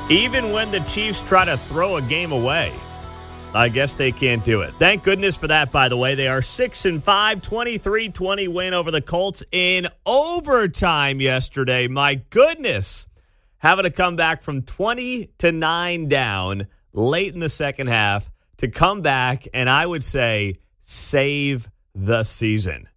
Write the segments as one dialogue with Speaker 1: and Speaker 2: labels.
Speaker 1: Even when the Chiefs try to throw a game away, I guess they can't do it. Thank goodness for that, by the way. They are 6-5, 23-20 win over the Colts in overtime yesterday. My goodness. Having to come back from 20-9 down late in the second half to come back and I would say save the season.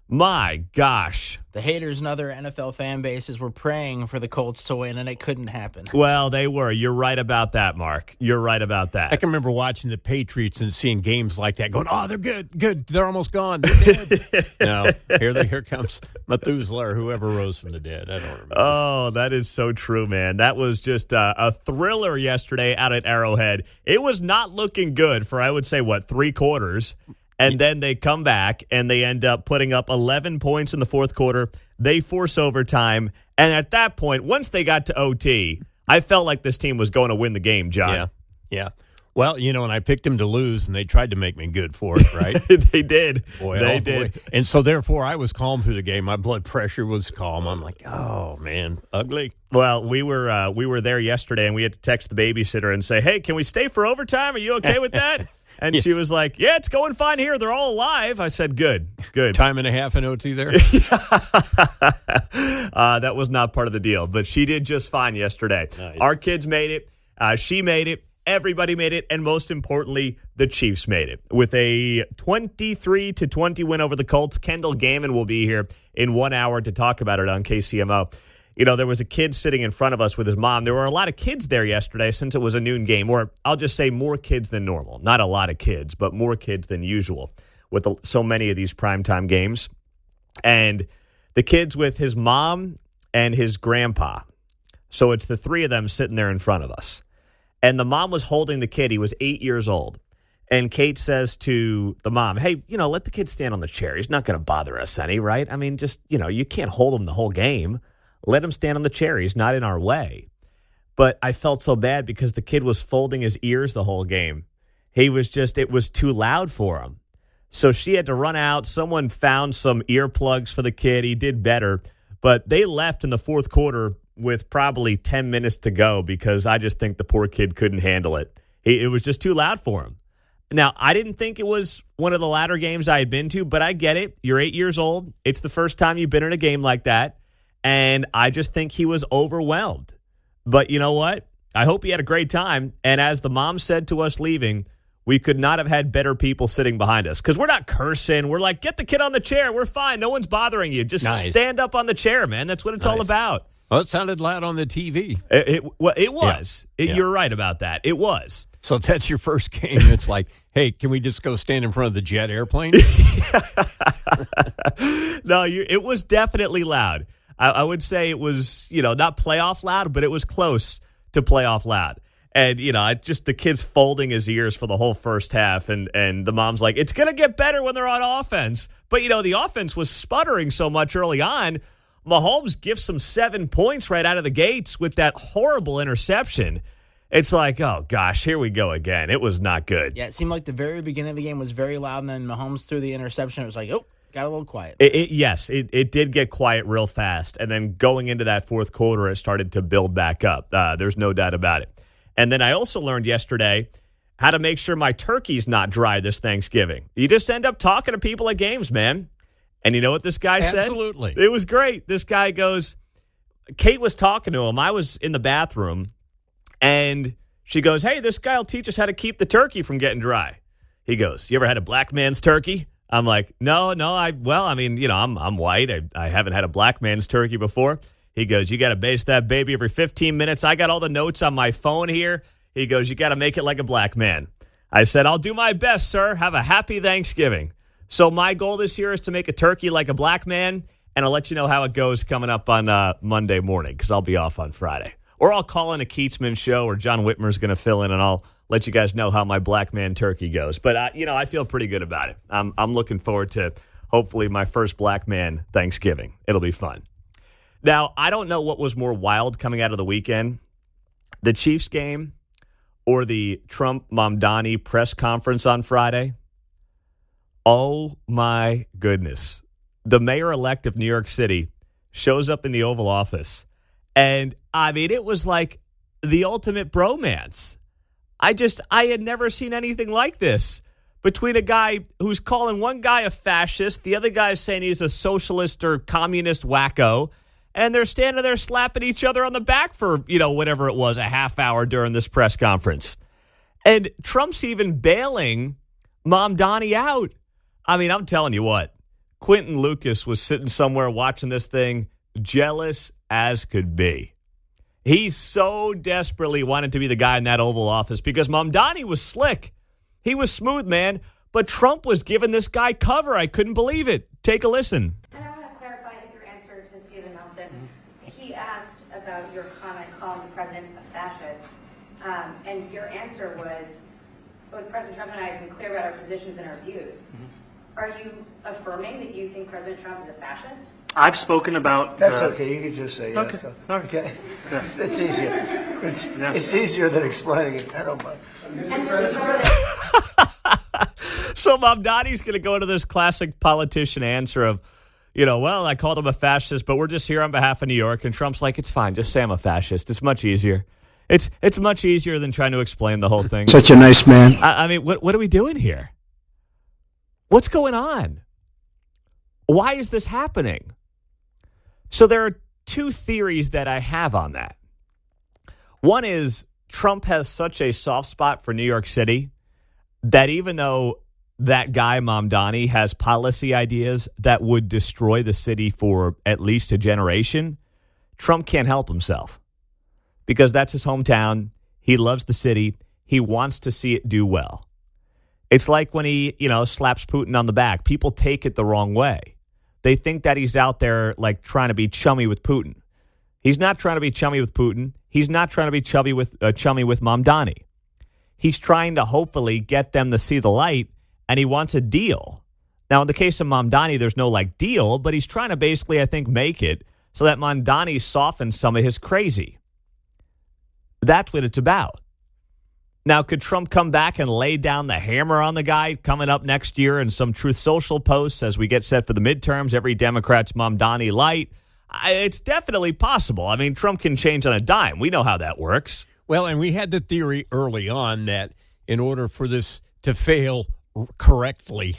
Speaker 1: My gosh.
Speaker 2: The haters and other NFL fan bases were praying for the Colts to win, and it couldn't happen.
Speaker 1: Well, they were. You're right about that, Mark. You're right about that.
Speaker 3: I can remember watching the Patriots and seeing games like that going, oh, they're good. They're almost gone. They're dead. No, here comes Methuselah or whoever rose from the dead. I don't remember.
Speaker 1: Oh, that is so true, man. That was just a thriller yesterday out at Arrowhead. It was not looking good for, I would say, 3 quarters. And then they come back and they end up putting up 11 points in the fourth quarter. They force overtime. And at that point, once they got to OT, I felt like this team was going to win the game, John.
Speaker 3: Yeah. Well, and I picked them to lose, and they tried to make me good for it, right?
Speaker 1: They did.
Speaker 3: Boy,
Speaker 1: they did.
Speaker 3: Boy. And so, therefore, I was calm through the game. My blood pressure was calm. I'm like, oh, man, ugly.
Speaker 1: Well, we were there yesterday, and we had to text the babysitter and say, hey, can we stay for overtime? Are you okay with that? And she was like, yeah, it's going fine here. They're all alive. I said, good.
Speaker 3: Time and a half in OT there?
Speaker 1: That was not part of the deal, but she did just fine yesterday.
Speaker 3: Nice.
Speaker 1: Our kids made it. She made it. Everybody made it. And most importantly, the Chiefs made it. With a 23-20 win over the Colts, Kendall Gammon will be here in 1 hour to talk about it on KCMO. There was a kid sitting in front of us with his mom. There were a lot of kids there yesterday since it was a noon game, or I'll just say more kids than normal. Not a lot of kids, but more kids than usual with so many of these primetime games. And the kids with his mom and his grandpa. So it's the three of them sitting there in front of us. And the mom was holding the kid. He was 8 years old. And Kate says to the mom, hey, let the kid stand on the chair. He's not going to bother us any, right? I mean, just, you can't hold him the whole game. Let him stand on the chair. He's not in our way. But I felt so bad because the kid was folding his ears the whole game. It was too loud for him. So she had to run out. Someone found some earplugs for the kid. He did better. But they left in the fourth quarter with probably 10 minutes to go because I just think the poor kid couldn't handle it. It was just too loud for him. Now, I didn't think it was one of the latter games I had been to, but I get it. You're 8 years old. It's the first time you've been in a game like that. And I just think he was overwhelmed. But you know what? I hope he had a great time. And as the mom said to us leaving, we could not have had better people sitting behind us. Because we're not cursing. We're like, get the kid on the chair. We're fine. No one's bothering you. Just stand up on the chair, man. That's what it's all about.
Speaker 3: Well, it sounded loud on the TV.
Speaker 1: It was. Yeah. You're right about that. It was.
Speaker 3: So if that's your first game, it's like, hey, can we just go stand in front of the jet airplane?
Speaker 1: No, it was definitely loud. I would say it was, not playoff loud, but it was close to playoff loud. And, just the kid's folding his ears for the whole first half. And the mom's like, it's going to get better when they're on offense. But, the offense was sputtering so much early on. Mahomes gives them 7 points right out of the gates with that horrible interception. It's like, oh, gosh, here we go again. It was not good.
Speaker 2: Yeah, it seemed like the very beginning of the game was very loud. And then Mahomes threw the interception. It was like, oh. Got a little quiet.
Speaker 1: Yes, it did get quiet real fast. And then going into that fourth quarter, it started to build back up. There's no doubt about it. And then I also learned yesterday how to make sure my turkey's not dry this Thanksgiving. You just end up talking to people at games, man. And you know what this guy said?
Speaker 3: Absolutely.
Speaker 1: It was great. This guy goes, Kate was talking to him. I was in the bathroom. And she goes, hey, this guy will teach us how to keep the turkey from getting dry. He goes, you ever had a black man's turkey? I'm like, no, I'm white. I haven't had a black man's turkey before. He goes, you got to baste that baby every 15 minutes. I got all the notes on my phone here. He goes, you got to make it like a black man. I said, I'll do my best, sir. Have a happy Thanksgiving. So my goal this year is to make a turkey like a black man, and I'll let you know how it goes coming up on Monday morning because I'll be off on Friday. Or I'll call in a Keatsman show or John Whitmer's going to fill in, and I'll let you guys know how my black man turkey goes. But, I feel pretty good about it. I'm looking forward to, hopefully, my first black man Thanksgiving. It'll be fun. Now, I don't know what was more wild coming out of the weekend, the Chiefs game or the Trump-Mamdani press conference on Friday. Oh, my goodness. The mayor-elect of New York City shows up in the Oval Office. And, it was like the ultimate bromance. I had never seen anything like this between a guy who's calling one guy a fascist, the other guy's saying he's a socialist or communist wacko, and they're standing there slapping each other on the back for, whatever it was, a half hour during this press conference. And Trump's even bailing Mamdani out. I mean, I'm telling you what, Quentin Lucas was sitting somewhere watching this thing, jealous as could be. He so desperately wanted to be the guy in that Oval Office because Mamdani was slick. He was smooth, man. But Trump was giving this guy cover. I couldn't believe it. Take a listen.
Speaker 4: And I want to clarify your answer to Stephen Nelson. He asked about your comment calling the president a fascist. And your answer was, both President Trump and I have been clear about our positions and our views. Are you affirming that you think President Trump is a fascist?
Speaker 5: I've spoken about...
Speaker 6: That's okay. You can just say yes.
Speaker 5: Okay. All right.
Speaker 6: Okay. It's easier. It's easier than explaining it. I don't mind.
Speaker 1: So Mamdani's going to go into this classic politician answer of, well, I called him a fascist, but we're just here on behalf of New York. And Trump's like, it's fine. Just say I'm a fascist. It's much easier. It's much easier than trying to explain the whole thing.
Speaker 6: Such a nice man.
Speaker 1: I mean, what are we doing here? What's going on? Why is this happening? So there are two theories that I have on that. One is Trump has such a soft spot for New York City that even though that guy Mamdani has policy ideas that would destroy the city for at least a generation, Trump can't help himself because that's his hometown. He loves the city. He wants to see it do well. It's like when he, slaps Putin on the back. People take it the wrong way. They think that he's out there like trying to be chummy with Putin. He's not trying to be chummy with Putin. He's not trying to be chummy with Mamdani. He's trying to hopefully get them to see the light, and he wants a deal. Now, in the case of Mamdani, there's no deal, but he's trying to basically, I think, make it so that Mamdani softens some of his crazy. That's what it's about. Now, could Trump come back and lay down the hammer on the guy coming up next year in some Truth Social posts as we get set for the midterms? Every Democrat's Mamdani light. It's definitely possible. I mean, Trump can change on a dime. We know how that works.
Speaker 3: Well, and we had the theory early on that in order for this to fail correctly,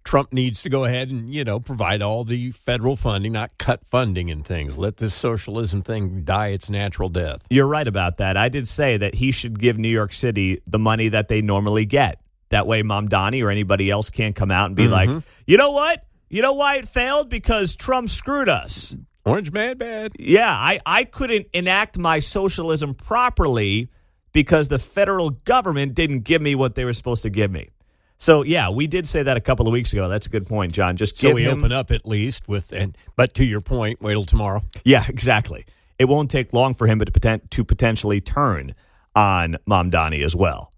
Speaker 3: Trump needs to go ahead and, provide all the federal funding, not cut funding and things. Let this socialism thing die its natural death.
Speaker 1: You're right about that. I did say that he should give New York City the money that they normally get. That way Mamdani or anybody else can't come out and be like, you know what? You know why it failed? Because Trump screwed us.
Speaker 3: Orange man bad.
Speaker 1: Yeah, I couldn't enact my socialism properly because the federal government didn't give me what they were supposed to give me. So, yeah, we did say that a couple of weeks ago. That's a good point, John. Just give him...
Speaker 3: open up at least but to your point, wait till tomorrow.
Speaker 1: Yeah, exactly. It won't take long for him to potentially turn on Mamdani as well.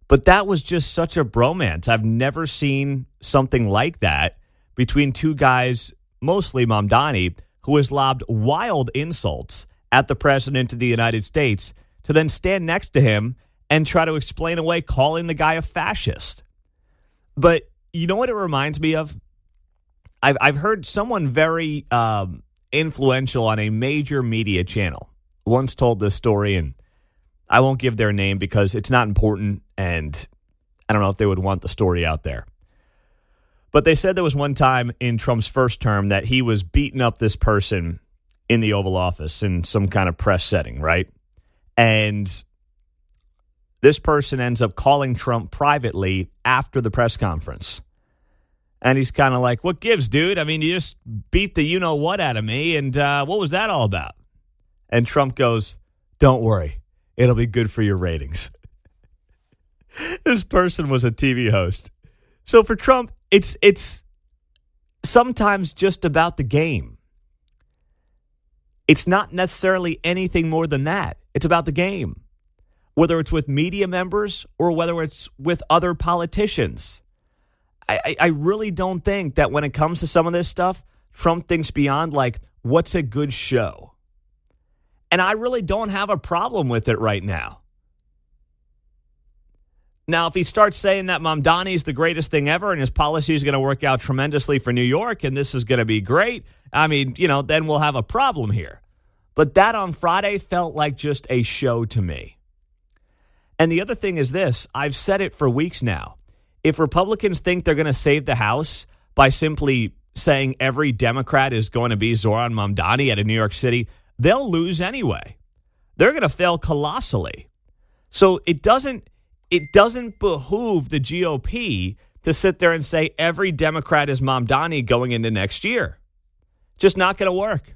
Speaker 1: But that was just such a bromance. I've never seen something like that between two guys, mostly Mamdani, who has lobbed wild insults at the president of the United States to then stand next to him and try to explain away calling the guy a fascist. But you know what it reminds me of? I've heard someone very influential on a major media channel once told this story, and I won't give their name because it's not important, and I don't know if they would want the story out there. But they said there was one time in Trump's first term that he was beating up this person in the Oval Office in some kind of press setting, right? And this person ends up calling Trump privately after the press conference. And he's kind of like, what gives, dude? I mean, you just beat the you-know-what out of me, and what was that all about? And Trump goes, don't worry. It'll be good for your ratings. This person was a TV host. So for Trump, it's sometimes just about the game. It's not necessarily anything more than that. It's about the game. Whether it's with media members or whether it's with other politicians. I really don't think that when it comes to some of this stuff, Trump thinks beyond what's a good show? And I really don't have a problem with it right now. Now, if he starts saying that Mamdani is the greatest thing ever and his policy is going to work out tremendously for New York and this is going to be great, I mean, then we'll have a problem here. But that on Friday felt like just a show to me. And the other thing is this, I've said it for weeks now. If Republicans think they're going to save the House by simply saying every Democrat is going to be Zoran Mamdani out of New York City, they'll lose anyway. They're going to fail colossally. So it doesn't behoove the GOP to sit there and say every Democrat is Mamdani going into next year. Just not going to work.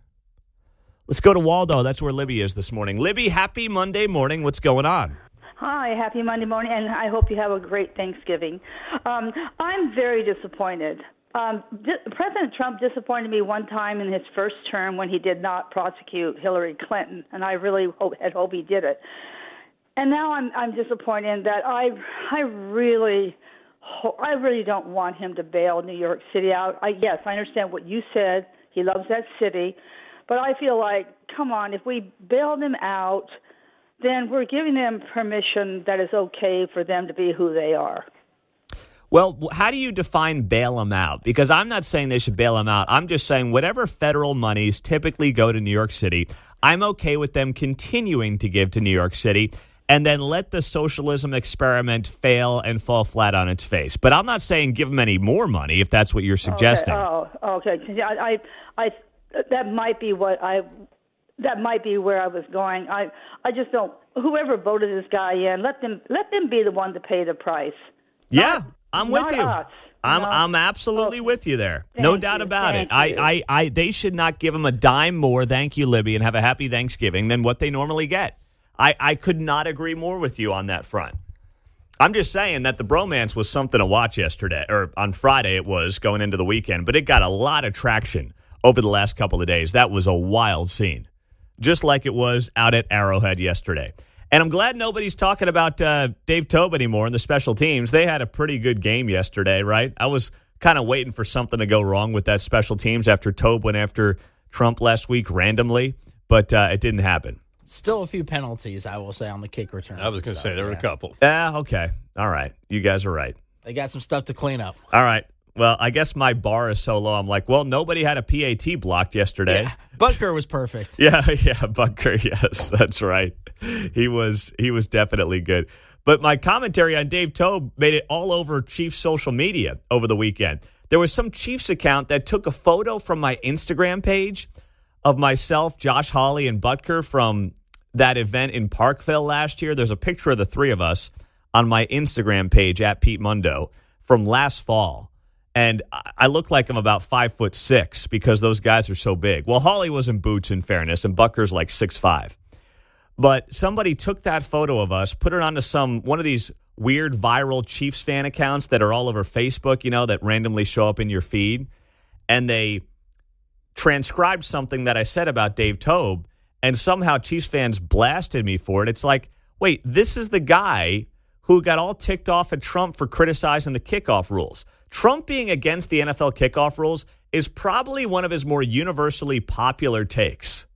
Speaker 1: Let's go to Waldo. That's where Libby is this morning. Libby, happy Monday morning. What's going on?
Speaker 5: Hi, happy Monday morning, and I hope you have a great Thanksgiving. I'm very disappointed. President Trump disappointed me one time in his first term when he did not prosecute Hillary Clinton, and I really hope he did it. And now I'm disappointed that I really don't want him to bail New York City out. Yes, I understand what you said. He loves that city. But I feel like, come on, if we bail them out, then we're giving them permission that is okay for them to be who they are.
Speaker 1: Well, how do you define bail them out? Because I'm not saying they should bail them out. I'm just saying whatever federal monies typically go to New York City, I'm okay with them continuing to give to New York City and then let the socialism experiment fail and fall flat on its face. But I'm not saying give them any more money if that's what you're suggesting.
Speaker 5: Okay. That might be where I was going. I just don't. Whoever voted this guy in, let them be the one to pay the price.
Speaker 1: Yeah, I'm with you.
Speaker 5: Us,
Speaker 1: I'm absolutely with you there. No doubt about it. They should not give them a dime more. Thank you, Libby, and have a happy Thanksgiving than what they normally get. I could not agree more with you on that front. I'm just saying that the bromance was something to watch yesterday, or on Friday it was going into the weekend, but it got a lot of traction over the last couple of days. That was a wild scene, just like it was out at Arrowhead yesterday. And I'm glad nobody's talking about Dave Tobe anymore in the special teams. They had a pretty good game yesterday, right? I was kind of waiting for something to go wrong with that special teams after Tobe went after Trump last week randomly, but it didn't happen.
Speaker 2: Still a few penalties, I will say, on the kick return.
Speaker 3: I was going to say there were a couple.
Speaker 1: Okay. All right. You guys are right.
Speaker 2: They got some stuff to clean up.
Speaker 1: All right. Well, I guess my bar is so low. I'm like, well, nobody had a PAT blocked yesterday.
Speaker 2: Yeah. Butker was perfect.
Speaker 1: Yeah, Butker, yes, that's right. He was definitely good. But my commentary on Dave Tobe made it all over Chiefs social media over the weekend. There was some Chiefs account that took a photo from my Instagram page of myself, Josh Hawley, and Butker from that event in Parkville last year. There's a picture of the three of us on my Instagram page at Pete Mundo from last fall. And I look like I'm about 5'6" because those guys are so big. Well, Hawley was in boots, in fairness, and Butker's like 6'5". But somebody took that photo of us, put it onto one of these weird viral Chiefs fan accounts that are all over Facebook, that randomly show up in your feed. And they transcribed something that I said about Dave Tobe, and somehow Chiefs fans blasted me for it. It's like, wait, this is the guy who got all ticked off at Trump for criticizing the kickoff rules. Trump being against the NFL kickoff rules is probably one of his more universally popular takes.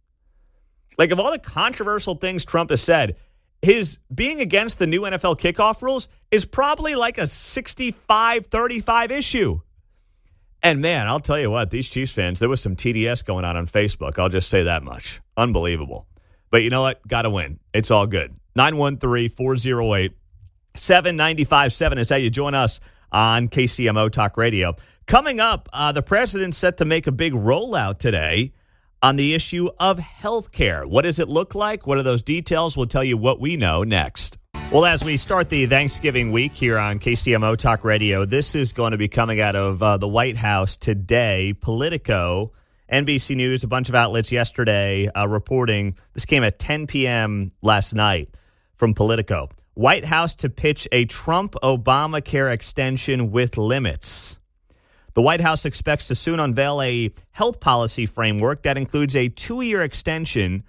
Speaker 1: Like, of all the controversial things Trump has said, his being against the new NFL kickoff rules is probably like a 65-35 issue. And, man, I'll tell you what, these Chiefs fans, there was some TDS going on Facebook. I'll just say that much. Unbelievable. But you know what? Got to win. It's all good. 913-408-7957 is how you join us on KCMO Talk Radio. Coming up, the president's set to make a big rollout today on the issue of health care. What does it look like? What are those details? We'll tell you what we know next. Well, as we start the Thanksgiving week here on KCMO Talk Radio, this is going to be coming out of the White House today. Politico, NBC News, a bunch of outlets yesterday reporting. This came at 10 p.m. last night from Politico. White House to pitch a Trump-Obamacare extension with limits. The White House expects to soon unveil a health policy framework that includes a 2-year extension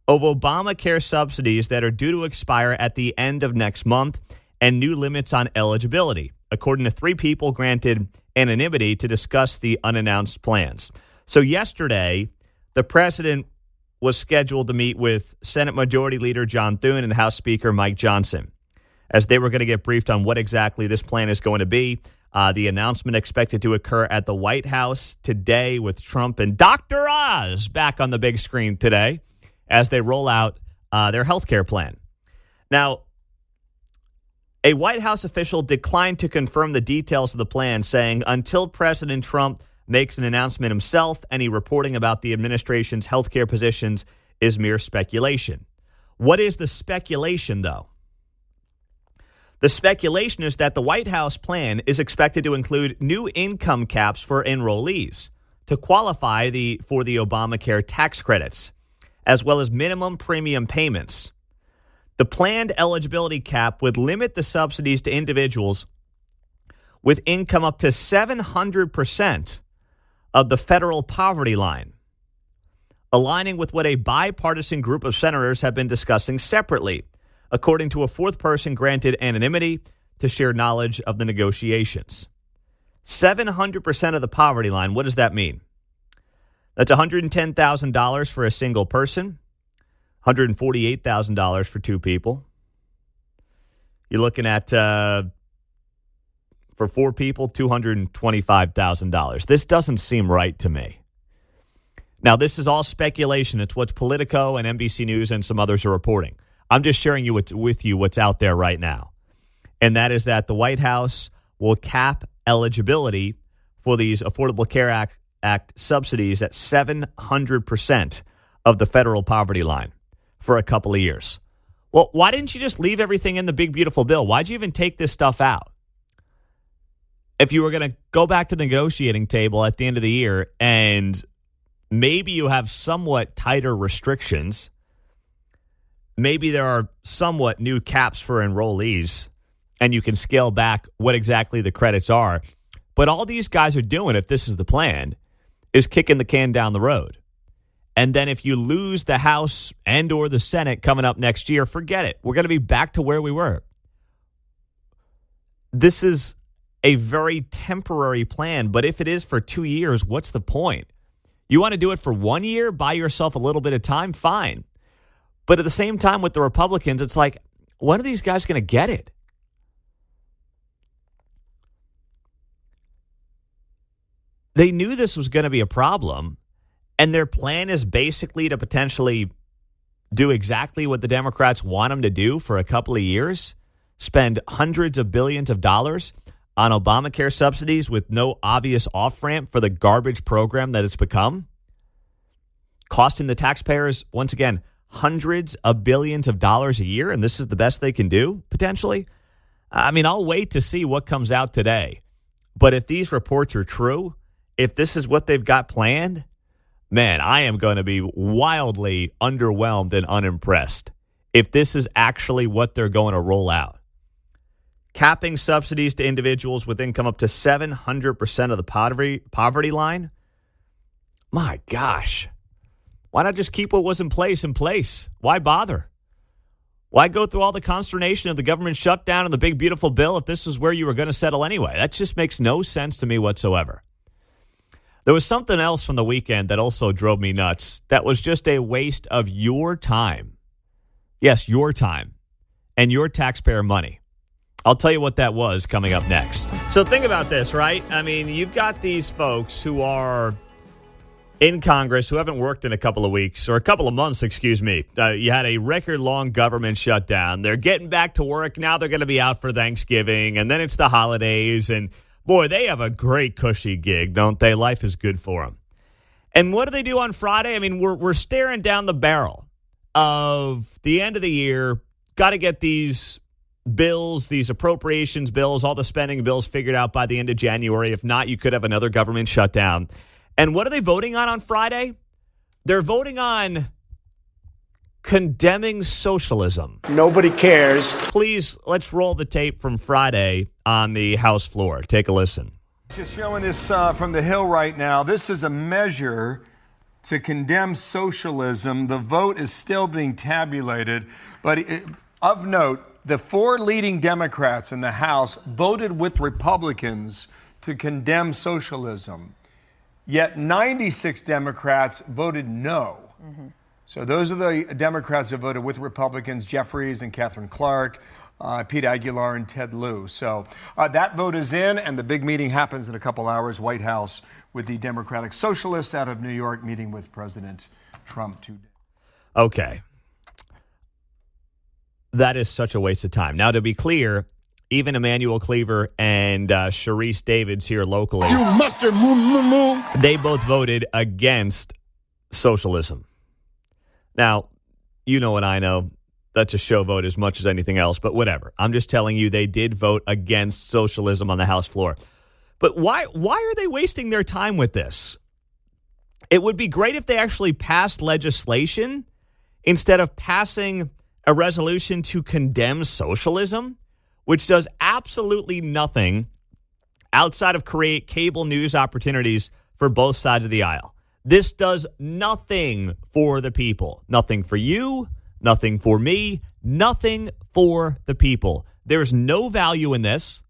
Speaker 1: of Obamacare subsidies that are due to expire at the end of next month and new limits on eligibility, according to 3 people granted anonymity to discuss the unannounced plans. So yesterday, the president was scheduled to meet with Senate Majority Leader John Thune and House Speaker Mike Johnson, as they were going to get briefed on what exactly this plan is going to be. The announcement expected to occur at the White House today with Trump and Dr. Oz back on the big screen today. as they roll out their health care plan. Now, a White House official declined to confirm the details of the plan, saying until President Trump makes an announcement himself, any reporting about the administration's health care positions is mere speculation. What is the speculation, though? The speculation is that the White House plan is expected to include new income caps for enrollees to qualify for the Obamacare tax credits, as well as minimum premium payments. The planned eligibility cap would limit the subsidies to individuals with income up to 700% of the federal poverty line, aligning with what a bipartisan group of senators have been discussing separately, according to a fourth person granted anonymity to share knowledge of the negotiations. 700% of the poverty line, what does that mean? That's $110,000 for a single person, $148,000 for two people. You're looking at, for four people, $225,000. This doesn't seem right to me. Now, this is all speculation. It's what Politico and NBC News and some others are reporting. I'm just sharing with you what's out there right now. And that is that the White House will cap eligibility for these Affordable Care Act subsidies at 700% of the federal poverty line for a couple of years. Well, why didn't you just leave everything in the big, beautiful bill? Why'd you even take this stuff out? If you were going to go back to the negotiating table at the end of the year and maybe you have somewhat tighter restrictions, maybe there are somewhat new caps for enrollees, and you can scale back what exactly the credits are. But all these guys are doing, if this is the plan, is kicking the can down the road. And then if you lose the House and or the Senate coming up next year, forget it. We're going to be back to where we were. This is a very temporary plan, but if it is for 2 years, what's the point? You want to do it for 1 year, buy yourself a little bit of time, fine. But at the same time with the Republicans, it's like, when are these guys going to get it? They knew this was going to be a problem, and their plan is basically to potentially do exactly what the Democrats want them to do for a couple of years, spend hundreds of billions of dollars on Obamacare subsidies with no obvious off-ramp for the garbage program that it's become, costing the taxpayers, once again, hundreds of billions of dollars a year, and this is the best they can do, potentially? I mean, I'll wait to see what comes out today. But if these reports are true, if this is what they've got planned, man, I am going to be wildly underwhelmed and unimpressed if this is actually what they're going to roll out. Capping subsidies to individuals with income up to 700% of the poverty line? My gosh. Why not just keep what was in place? Why bother? Why go through all the consternation of the government shutdown and the big, beautiful bill if this is where you were going to settle anyway? That just makes no sense to me whatsoever. There was something else from the weekend that also drove me nuts. That was just a waste of your time. Yes, your time and your taxpayer money. I'll tell you what that was coming up next. So think about this, right? I mean, you've got these folks who are in Congress who haven't worked in a couple of weeks or a couple of months, excuse me. You had a record-long government shutdown. They're getting back to work. Now they're going to be out for Thanksgiving, and then it's the holidays. And, boy, they have a great cushy gig, don't they? Life is good for them. And what do they do on Friday? I mean, we're staring down the barrel of the end of the year. Got to get these bills, these appropriations bills, all the spending bills figured out by the end of January. If not, you could have another government shutdown. And what are they voting on Friday? They're voting on condemning socialism.
Speaker 6: Nobody cares.
Speaker 1: Please, let's roll the tape from Friday on the House floor. Take a listen.
Speaker 7: Just showing this from the Hill right now. This is a measure to condemn socialism. The vote is still being tabulated. But of note, the four leading Democrats in the House voted with Republicans to condemn socialism. Yet 96 Democrats voted no. Mm-hmm. So those are the Democrats who voted with Republicans, Jeffries and Catherine Clark, Pete Aguilar and Ted Lieu. So that vote is in, and the big meeting happens in a couple hours, White House, with the Democratic Socialists out of New York meeting with President Trump today.
Speaker 1: Okay. That is such a waste of time. Now, to be clear, even Emmanuel Cleaver and Sharice Davids here locally,
Speaker 8: You mustard moo.
Speaker 1: they both voted against socialism. Now, you know what I know. That's a show vote as much as anything else, but whatever. I'm just telling you they did vote against socialism on the House floor. But why are they wasting their time with this? It would be great if they actually passed legislation instead of passing a resolution to condemn socialism, which does absolutely nothing outside of create cable news opportunities for both sides of the aisle. This does nothing for the people. Nothing for you, nothing for me, nothing for the people. There's no value in this.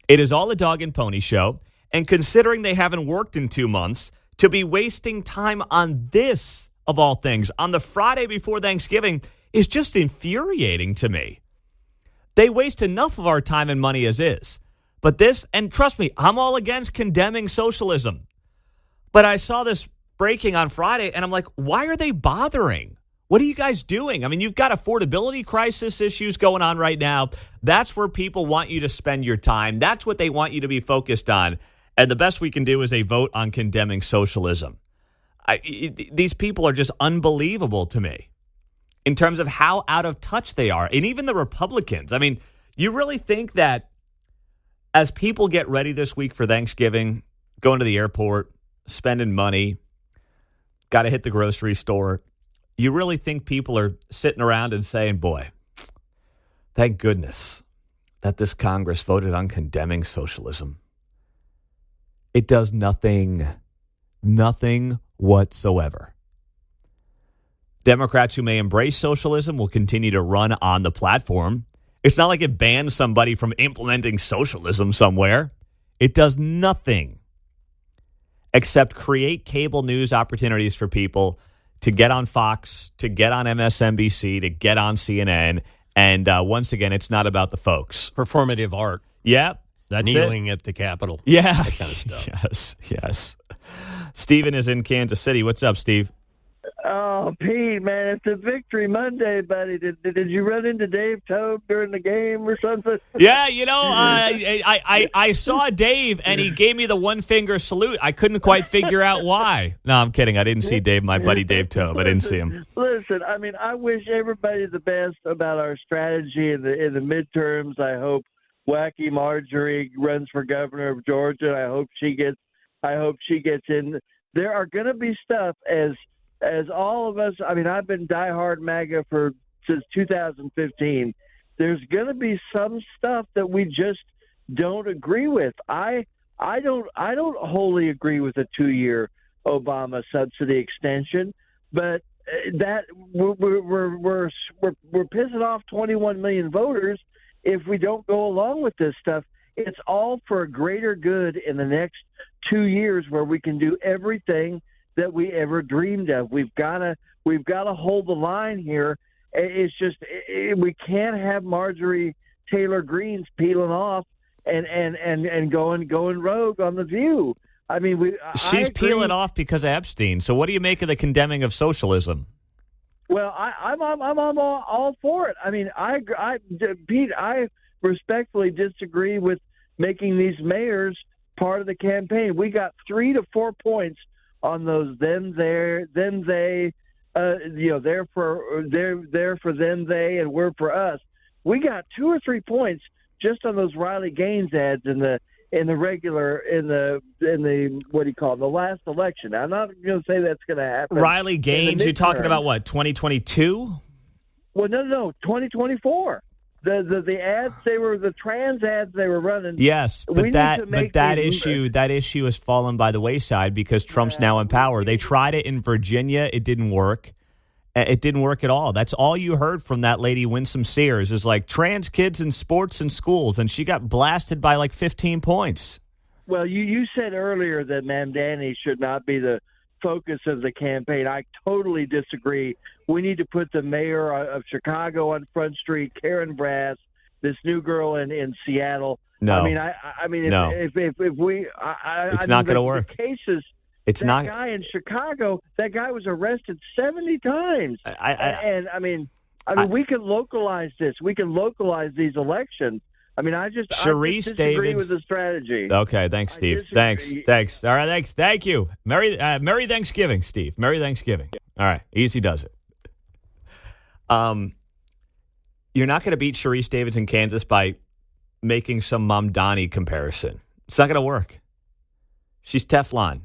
Speaker 1: It is all a dog and pony show. And considering they haven't worked in 2 months, to be wasting time on this, of all things, on the Friday before Thanksgiving is just infuriating to me. They waste enough of our time and money as is. But this, and trust me, I'm all against condemning socialism. But I saw this breaking on Friday, and I'm like, why are they bothering? What are you guys doing? I mean, you've got affordability crisis issues going on right now. That's where people want you to spend your time. That's what they want you to be focused on. And the best we can do is a vote on condemning socialism. These people are just unbelievable to me in terms of how out of touch they are. And even the Republicans. I mean, you really think that as people get ready this week for Thanksgiving, going to the airport, spending money, got to hit the grocery store, you really think people are sitting around and saying, boy, thank goodness that this Congress voted on condemning socialism. It does nothing whatsoever. Democrats who may embrace socialism will continue to run on the platform. It's not like it bans somebody from implementing socialism somewhere. It does nothing except create cable news opportunities for people to get on Fox, to get on MSNBC, to get on CNN. And once again, it's not about the folks.
Speaker 3: Performative art.
Speaker 1: Yep. That's
Speaker 3: Kneeling
Speaker 1: it.
Speaker 3: at the Capitol.
Speaker 1: Yeah.
Speaker 3: That kind of stuff.
Speaker 1: Yes. Steven is in Kansas City. What's up, Steve?
Speaker 9: Oh, Pete, man, it's a victory Monday, buddy. Did you run into Dave Tobe during the game or something?
Speaker 1: Yeah, I saw Dave, and he gave me the one-finger salute. I couldn't quite figure out why. No, I'm kidding. I didn't see Dave, my buddy Dave Tobe. I didn't see him.
Speaker 9: Listen, I mean, I wish everybody the best about our strategy in the midterms. I hope Wacky Marjorie runs for governor of Georgia. I hope she gets in. There are going to be stuff as all of us. I mean, I've been diehard MAGA since 2015. There's going to be some stuff that we just don't agree with. I don't wholly agree with a 2-year Obama subsidy extension, but that we're pissing off 21 million voters if we don't go along with this stuff. It's all for a greater good in the next 2 years, where we can do everything that we ever dreamed of. We've got to hold the line here. It's just we can't have Marjorie Taylor Greene's peeling off and going rogue on The View. I mean,
Speaker 1: she's peeling off because of Epstein. So what do you make of the condemning of socialism?
Speaker 9: Well, I'm all for it. I mean, Pete, I respectfully disagree with making these mayors part of the campaign. We got 3 to 4 points on those them they, they're for them they, and we're for us. We got 2 or 3 points just on those Riley Gaines ads in the what do you call it, the last election. I'm not going to say that's going to happen.
Speaker 1: Riley Gaines, you're talking about what, 2022?
Speaker 9: Well, no, 2024. The ads, they were the trans ads they were running.
Speaker 1: Yes, but that issue has fallen by the wayside because Trump's now in power. They tried it in Virginia, it didn't work. It didn't work at all. That's all you heard from that lady, Winsome Sears, is like trans kids in sports and schools, and she got blasted by like 15 points.
Speaker 9: Well, you said earlier that Mamdani should not be the focus of the campaign. I totally disagree. We need to put the mayor of Chicago on Front Street, Karen Brass, this new girl in Seattle.
Speaker 1: No,
Speaker 9: I mean,
Speaker 1: no.
Speaker 9: if we,
Speaker 1: it's not going to work. It's
Speaker 9: that
Speaker 1: not.
Speaker 9: guy in Chicago. That guy was arrested 70 times. I mean, we can localize this. We can localize these elections. I mean, I just disagree with the strategy.
Speaker 1: Okay, thanks, Steve. Thanks. All right, thank you. Merry Thanksgiving, Steve. Merry Thanksgiving. All right, easy does it. You're not going to beat Sharice Davids in Kansas by making some Mamdani comparison. It's not going to work. She's Teflon.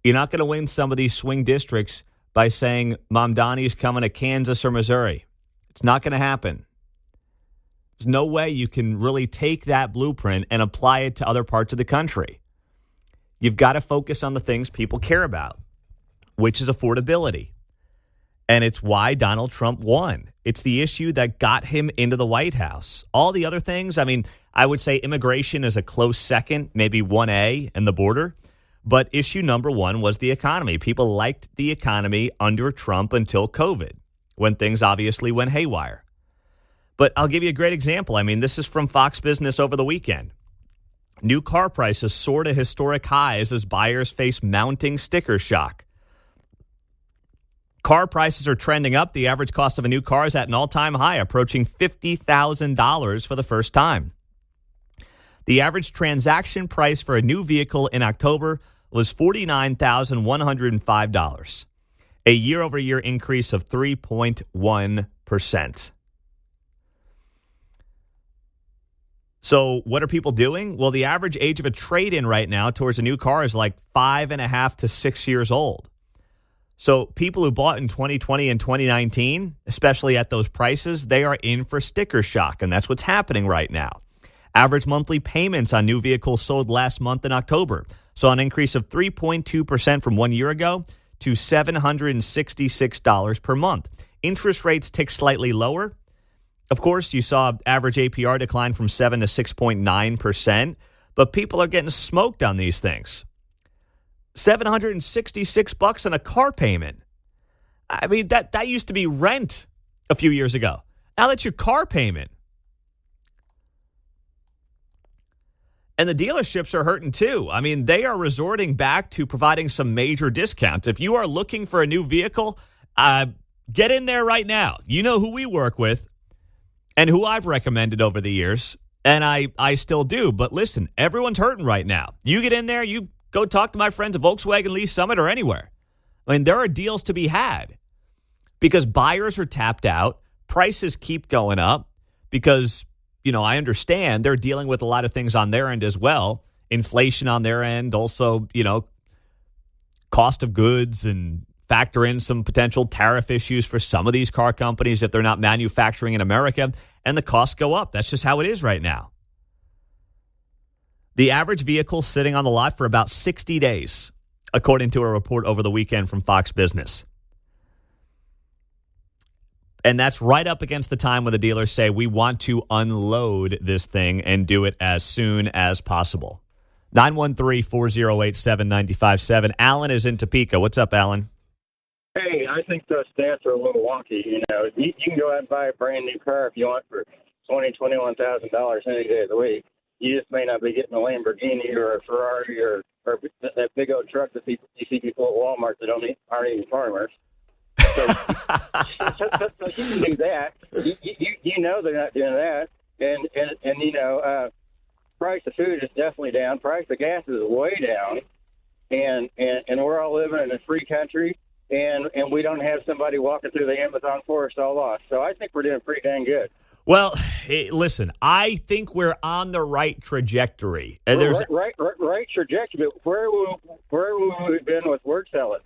Speaker 1: You're not going to win some of these swing districts by saying Mamdani's coming to Kansas or Missouri. It's not going to happen. There's no way you can really take that blueprint and apply it to other parts of the country. You've got to focus on the things people care about, which is affordability. And it's why Donald Trump won. It's the issue that got him into the White House. All the other things, I mean, I would say immigration is a close second, maybe 1A and the border. But issue number one was the economy. People liked the economy under Trump until COVID, when things obviously went haywire. But I'll give you a great example. I mean, this is from Fox Business over the weekend. New car prices soar to historic highs as buyers face mounting sticker shock. Car prices are trending up. The average cost of a new car is at an all-time high, approaching $50,000 for the first time. The average transaction price for a new vehicle in October was $49,105, a year-over-year increase of 3.1%. So what are people doing? Well, the average age of a trade-in right now towards a new car is like 5.5 to 6 years old. So people who bought in 2020 and 2019, especially at those prices, they are in for sticker shock, and that's what's happening right now. Average monthly payments on new vehicles sold last month in October saw an increase of 3.2% from 1 year ago to $766 per month. Interest rates ticked slightly lower. Of course, you saw average APR decline from 7 to 6.9%, but people are getting smoked on these things. $766 on a car payment. I mean, that used to be rent a few years ago. Now that's your car payment. And the dealerships are hurting too. I mean, they are resorting back to providing some major discounts. If you are looking for a new vehicle, get in there right now. You know who we work with and who I've recommended over the years, and I still do. But listen, everyone's hurting right now. You get in there, you go talk to my friends at Volkswagen Lease Summit or anywhere. I mean, there are deals to be had because buyers are tapped out. Prices keep going up because, you know, I understand they're dealing with a lot of things on their end as well. Inflation on their end, also, you know, cost of goods, and factor in some potential tariff issues for some of these car companies if they're not manufacturing in America, and the costs go up. That's just how it is right now. The average vehicle sitting on the lot for about 60 days, according to a report over the weekend from Fox Business. And that's right up against the time when the dealers say, we want to unload this thing and do it as soon as possible. 913-408-7957. Alan is in Topeka. What's up, Alan?
Speaker 10: Hey, I think the stats are a little wonky. You know, you can go out and buy a brand new car if you want for $21,000 any day of the week. You just may not be getting a Lamborghini or a Ferrari or that big old truck that you see people at Walmart that aren't even farmers. So, so you can do that. You know they're not doing that, and you know, price of food is definitely down. Price of gas is way down, and we're all living in a free country, and we don't have somebody walking through the Amazon forest all lost. So I think we're doing pretty dang good.
Speaker 1: Well, listen, I think we're on the right trajectory. And
Speaker 10: right trajectory. But where would we have been with word salad?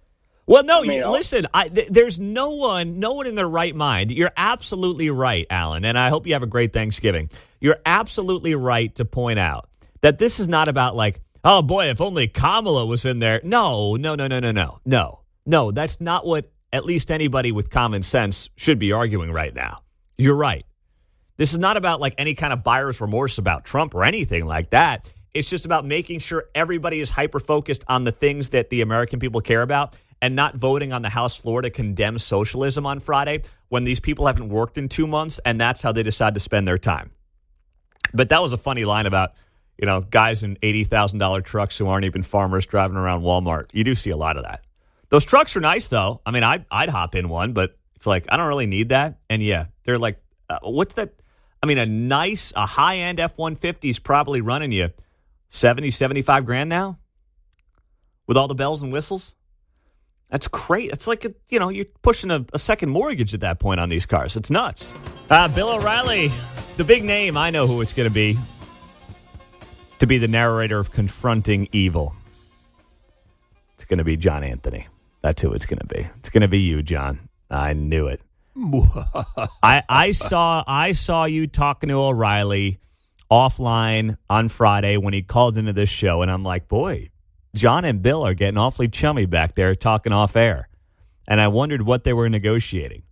Speaker 1: Well, no, listen, there's no one in their right mind. You're absolutely right, Alan, and I hope you have a great Thanksgiving. You're absolutely right to point out that this is not about like, oh, boy, if only Kamala was in there. No, that's not what at least anybody with common sense should be arguing right now. You're right. This is not about like any kind of buyer's remorse about Trump or anything like that. It's just about making sure everybody is hyper-focused on the things that the American people care about and not voting on the House floor to condemn socialism on Friday when these people haven't worked in 2 months, and that's how they decide to spend their time. But that was a funny line about, guys in $80,000 trucks who aren't even farmers driving around Walmart. You do see a lot of that. Those trucks are nice, though. I mean, I'd hop in one, but it's like, I don't really need that. And yeah, they're like, what's that? I mean, a high-end F-150 is probably running you 70, 75 grand now with all the bells and whistles. That's great. It's like, you're pushing a second mortgage at that point on these cars. It's nuts. Bill O'Reilly, the big name, I know who it's going to be the narrator of Confronting Evil. It's going to be John Anthony. That's who it's going to be. It's going to be you, John. I knew it. I saw you talking to O'Reilly offline on Friday when he called into this show, and I'm like, boy, John and Bill are getting awfully chummy back there talking off air. And I wondered what they were negotiating.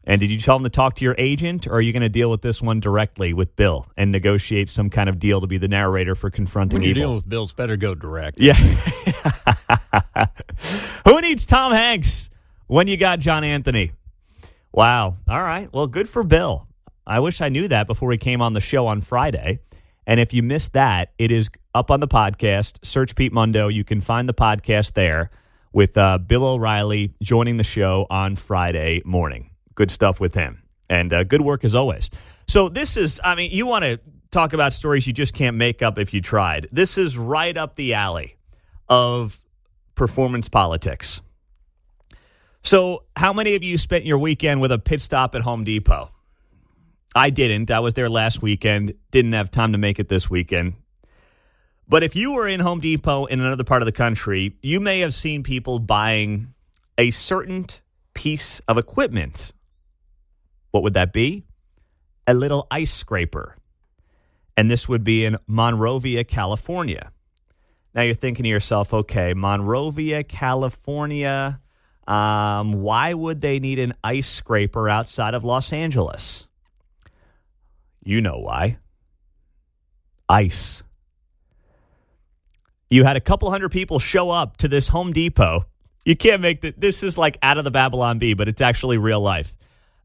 Speaker 1: And did you tell them to talk to your agent, or are you going to deal with this one directly with Bill and negotiate some kind of deal to be the narrator for Confronting Evil?
Speaker 3: When you're dealing with Bill, it's better go direct.
Speaker 1: Yeah. Who needs Tom Hanks when you got John Anthony? Wow. All right. Well, good for Bill. I wish I knew that before he came on the show on Friday. And if you missed that, it is up on the podcast. Search Pete Mundo. You can find the podcast there with Bill O'Reilly joining the show on Friday morning. Good stuff with him. And good work as always. So this is, you want to talk about stories you just can't make up if you tried. This is right up the alley of performance politics. So how many of you spent your weekend with a pit stop at Home Depot? I didn't. I was there last weekend. Didn't have time to make it this weekend. But if you were in Home Depot in another part of the country, you may have seen people buying a certain piece of equipment. What would that be? A little ice scraper. And this would be in Monrovia, California. Now you're thinking to yourself, okay, Monrovia, California, why would they need an ice scraper outside of Los Angeles? You know why. Ice. You had a couple hundred people show up to this Home Depot. You can't make that. This is like out of the Babylon Bee, but it's actually real life.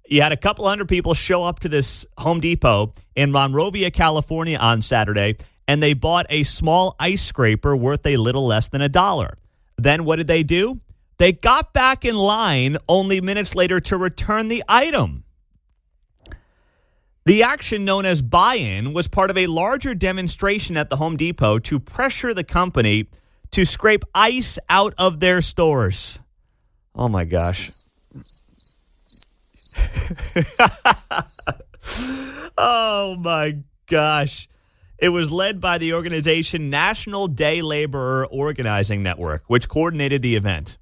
Speaker 1: You had a couple hundred people show up to this Home Depot in Monrovia, California on Saturday, and they bought a small ice scraper worth a little less than $1. Then what did they do? They got back in line only minutes later to return the item. The action known as buy-in was part of a larger demonstration at the Home Depot to pressure the company to scrape ice out of their stores. Oh, my gosh. Oh, my gosh. It was led by the organization National Day Laborer Organizing Network, which coordinated the event.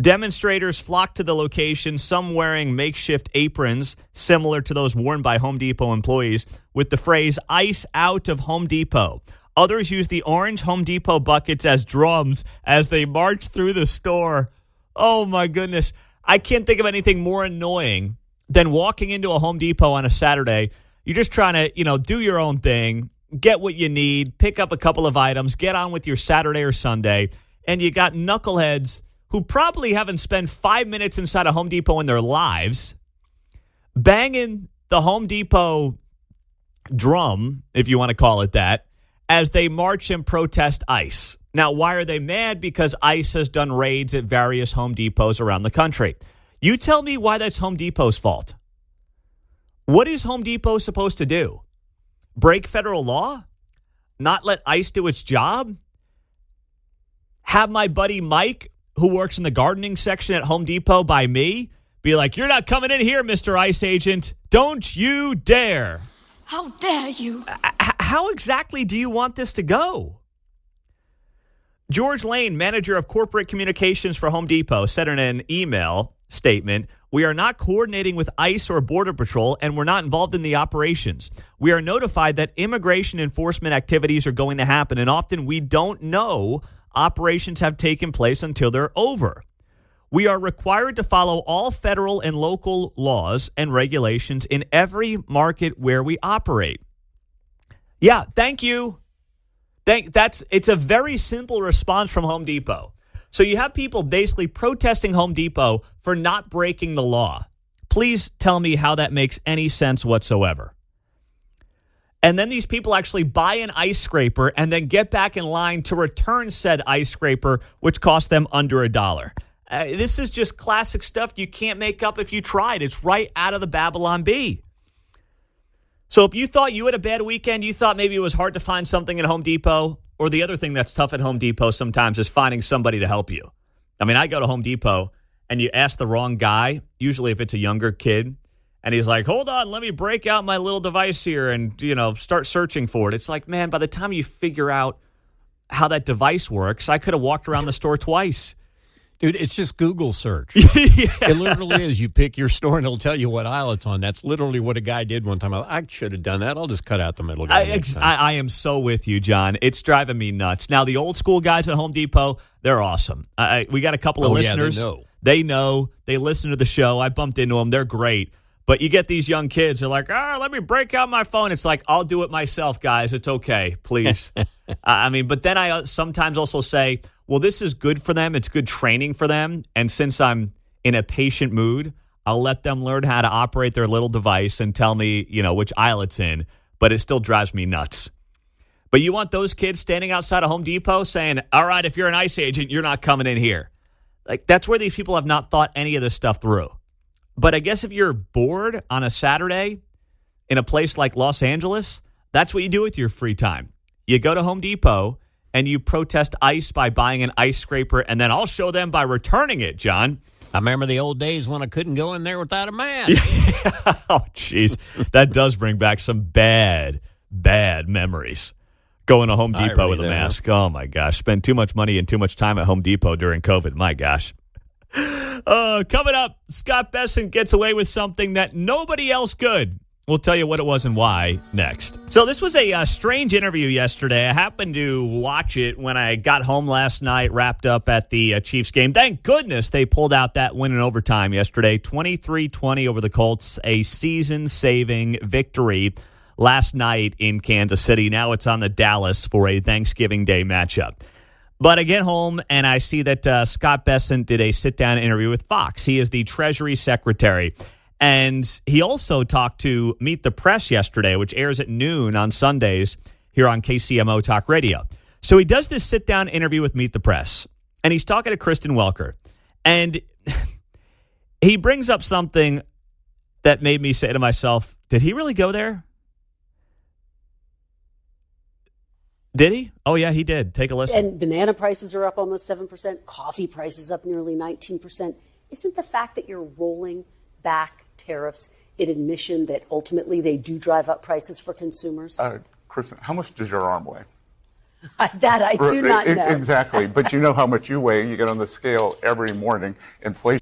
Speaker 1: Demonstrators flocked to the location, some wearing makeshift aprons similar to those worn by Home Depot employees, with the phrase, "Ice out of Home Depot." Others used the orange Home Depot buckets as drums as they marched through the store. Oh, my goodness. I can't think of anything more annoying than walking into a Home Depot on a Saturday. You're just trying to, do your own thing, get what you need, pick up a couple of items, get on with your Saturday or Sunday, and you got knuckleheads who probably haven't spent 5 minutes inside a Home Depot in their lives, banging the Home Depot drum, if you want to call it that, as they march and protest ICE. Now, why are they mad? Because ICE has done raids at various Home Depots around the country. You tell me why that's Home Depot's fault. What is Home Depot supposed to do? Break federal law? Not let ICE do its job? Have my buddy Mike, who works in the gardening section at Home Depot by me, be like, "You're not coming in here, Mr. ICE agent. Don't you dare."
Speaker 11: How dare you?
Speaker 1: How exactly do you want this to go? George Lane, manager of corporate communications for Home Depot, said in an email statement, "We are not coordinating with ICE or Border Patrol, and we're not involved in the operations. We are notified that immigration enforcement activities are going to happen, and often we don't know operations have taken place until they're over. We are required to follow all federal and local laws and regulations in every market where we operate." Yeah, thank you. It's a very simple response from Home Depot. So you have people basically protesting Home Depot for not breaking the law. Please tell me how that makes any sense whatsoever. And then these people actually buy an ice scraper and then get back in line to return said ice scraper, which cost them under $1. This is just classic stuff you can't make up if you tried. It's right out of the Babylon Bee. So if you thought you had a bad weekend, you thought maybe it was hard to find something at Home Depot, or the other thing that's tough at Home Depot sometimes is finding somebody to help you. I mean, I go to Home Depot and you ask the wrong guy, usually if it's a younger kid, and he's like, hold on, let me break out my little device here and, start searching for it. It's like, man, by the time you figure out how that device works, I could have walked around the store twice.
Speaker 3: Dude, it's just Google search.
Speaker 1: Yeah.
Speaker 3: It literally is. You pick your store and it'll tell you what aisle it's on. That's literally what a guy did one time. I should have done that. I'll just cut out the middle guy.
Speaker 1: I am so with you, John. It's driving me nuts. Now, the old school guys at Home Depot, they're awesome. We got a couple of listeners.
Speaker 3: Yeah, they know.
Speaker 1: They know. They listen to the show. I bumped into them. They're great. But you get these young kids, they're like, let me break out my phone. It's like, I'll do it myself, guys. It's okay, please. But then I sometimes also say, well, this is good for them. It's good training for them. And since I'm in a patient mood, I'll let them learn how to operate their little device and tell me, which aisle it's in. But it still drives me nuts. But you want those kids standing outside of Home Depot saying, all right, if you're an ICE agent, you're not coming in here. Like, that's where these people have not thought any of this stuff through. But I guess if you're bored on a Saturday in a place like Los Angeles, that's what you do with your free time. You go to Home Depot and you protest ICE by buying an ice scraper, and then I'll show them by returning it, John.
Speaker 3: I remember the old days when I couldn't go in there without a mask.
Speaker 1: Oh, jeez. That does bring back some bad memories. Going to Home Depot with a mask. Oh, my gosh. Spend too much money and too much time at Home Depot during COVID. My gosh. Coming up, Scott Besson gets away with something that nobody else could. We'll tell you what it was and why next. So this was a strange interview yesterday. I happened to watch it when I got home last night, wrapped up at the Chiefs game. Thank goodness they pulled out that win in overtime yesterday, 23-20 over the Colts, a season-saving victory last night in Kansas City. Now it's on the Dallas for a Thanksgiving Day matchup. But I get home and I see that Scott Besson did a sit-down interview with Fox. He is the Treasury Secretary. And he also talked to Meet the Press yesterday, which airs at noon on Sundays here on KCMO Talk Radio. So he does this sit-down interview with Meet the Press. And he's talking to Kristen Welker. And he brings up something that made me say to myself, did he really go there? Did he? Oh, yeah, he did. Take a listen.
Speaker 11: And banana prices are up almost 7%. Coffee prices up nearly 19%. Isn't the fact that you're rolling back tariffs an admission that ultimately they do drive up prices for consumers?
Speaker 8: Kristen, how much does your arm weigh?
Speaker 11: That I do not know.
Speaker 8: Exactly. But you know how much you weigh. You get on the scale every morning. Inflation.